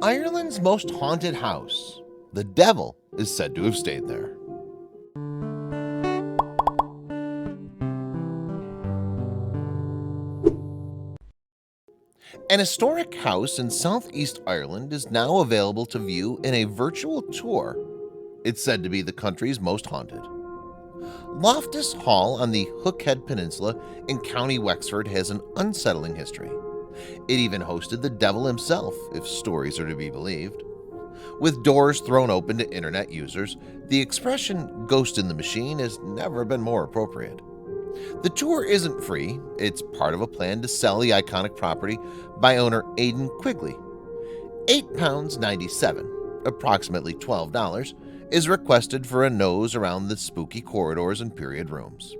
Ireland's most haunted house. The devil is said to have stayed there. An historic house in southeast Ireland is now available to view in a virtual tour. It's said to be the country's most haunted. Loftus Hall on the Hookhead Peninsula in County Wexford has an unsettling history. It even hosted the devil himself, if stories are to be believed. With doors thrown open to internet users, the expression "ghost in the machine" has never been more appropriate. The tour isn't free. It's part of a plan to sell the iconic property by owner Aidan Quigley. £8.97, approximately $12, is requested for a nose around the spooky corridors and period rooms.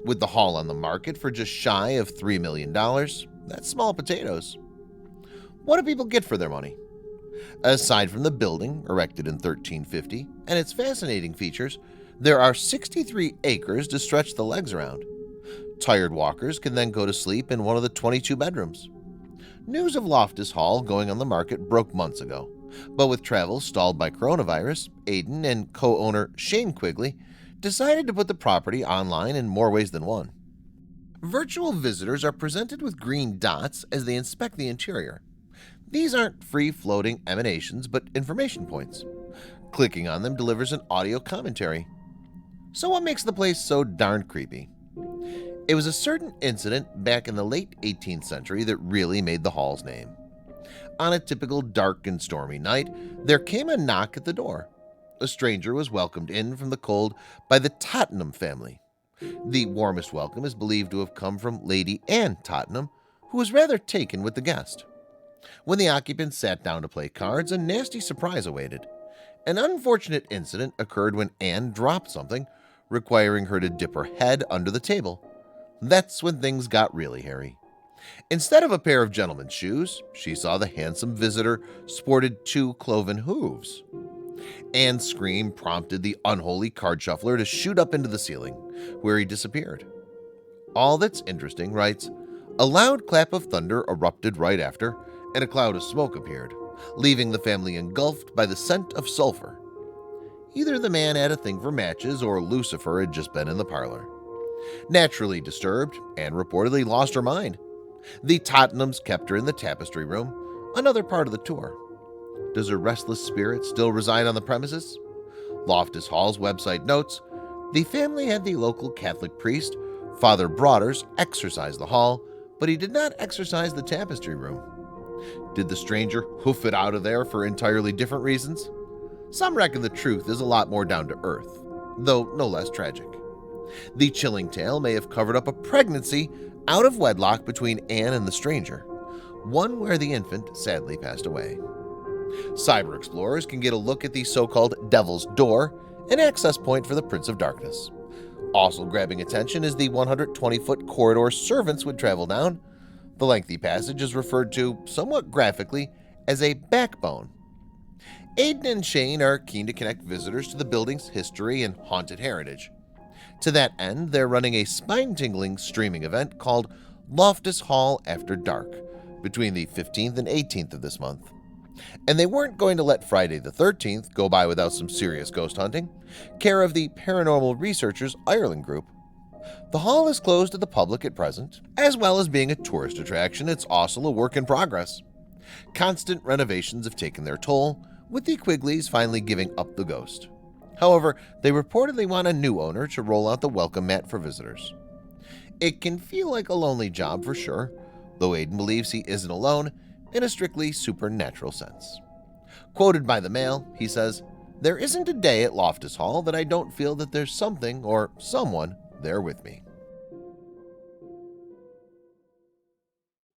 With the hall on the market for just shy of $3 million, that's small potatoes. What do people get for their money? Aside from the building, erected in 1350, and its fascinating features, there are 63 acres to stretch the legs around. Tired walkers can then go to sleep in one of the 22 bedrooms. News of Loftus Hall going on the market broke months ago, but with travel stalled by coronavirus, Aidan and co-owner Shane Quigley decided to put the property online in more ways than one. Virtual visitors are presented with green dots as they inspect the interior. These aren't free-floating emanations, but information points. Clicking on them delivers an audio commentary. So what makes the place so darn creepy? It was a certain incident back in the late 18th century that really made the hall's name. On a typical dark and stormy night, there came a knock at the door. A stranger was welcomed in from the cold by the Tottenham family. The warmest welcome is believed to have come from Lady Anne Tottenham, who was rather taken with the guest. When the occupants sat down to play cards, a nasty surprise awaited. An unfortunate incident occurred when Anne dropped something, requiring her to dip her head under the table. That's when things got really hairy. Instead of a pair of gentleman's shoes, she saw the handsome visitor sported 2 cloven hooves. Anne's scream prompted the unholy card shuffler to shoot up into the ceiling, where he disappeared. All That's Interesting writes, "A loud clap of thunder erupted right after, and a cloud of smoke appeared, leaving the family engulfed by the scent of sulfur." Either the man had a thing for matches or Lucifer had just been in the parlor. Naturally disturbed, Anne reportedly lost her mind. The Tottenhams kept her in the tapestry room, another part of the tour. Does her restless spirit still reside on the premises? Loftus Hall's website notes, the family had the local Catholic priest, Father Broaders, exorcise the hall, but he did not exorcise the tapestry room. Did the stranger hoof it out of there for entirely different reasons? Some reckon the truth is a lot more down to earth, though no less tragic. The chilling tale may have covered up a pregnancy out of wedlock between Anne and the stranger, one where the infant sadly passed away. Cyber explorers can get a look at the so-called Devil's Door, an access point for the Prince of Darkness. Also grabbing attention is the 120-foot corridor servants would travel down. The lengthy passage is referred to, somewhat graphically, as a backbone. Aidan and Shane are keen to connect visitors to the building's history and haunted heritage. To that end, they're running a spine-tingling streaming event called Loftus Hall After Dark between the 15th and 18th of this month. And they weren't going to let Friday the 13th go by without some serious ghost hunting, care of the Paranormal Researchers Ireland group. The hall is closed to the public at present. As well as being a tourist attraction, it's also a work in progress. Constant renovations have taken their toll, with the Quigleys finally giving up the ghost. However, they reportedly want a new owner to roll out the welcome mat for visitors. It can feel like a lonely job for sure, though Aidan believes he isn't alone in a strictly supernatural sense. Quoted by the Mail, he says, "There isn't a day at Loftus Hall that I don't feel that there's something or someone there with me."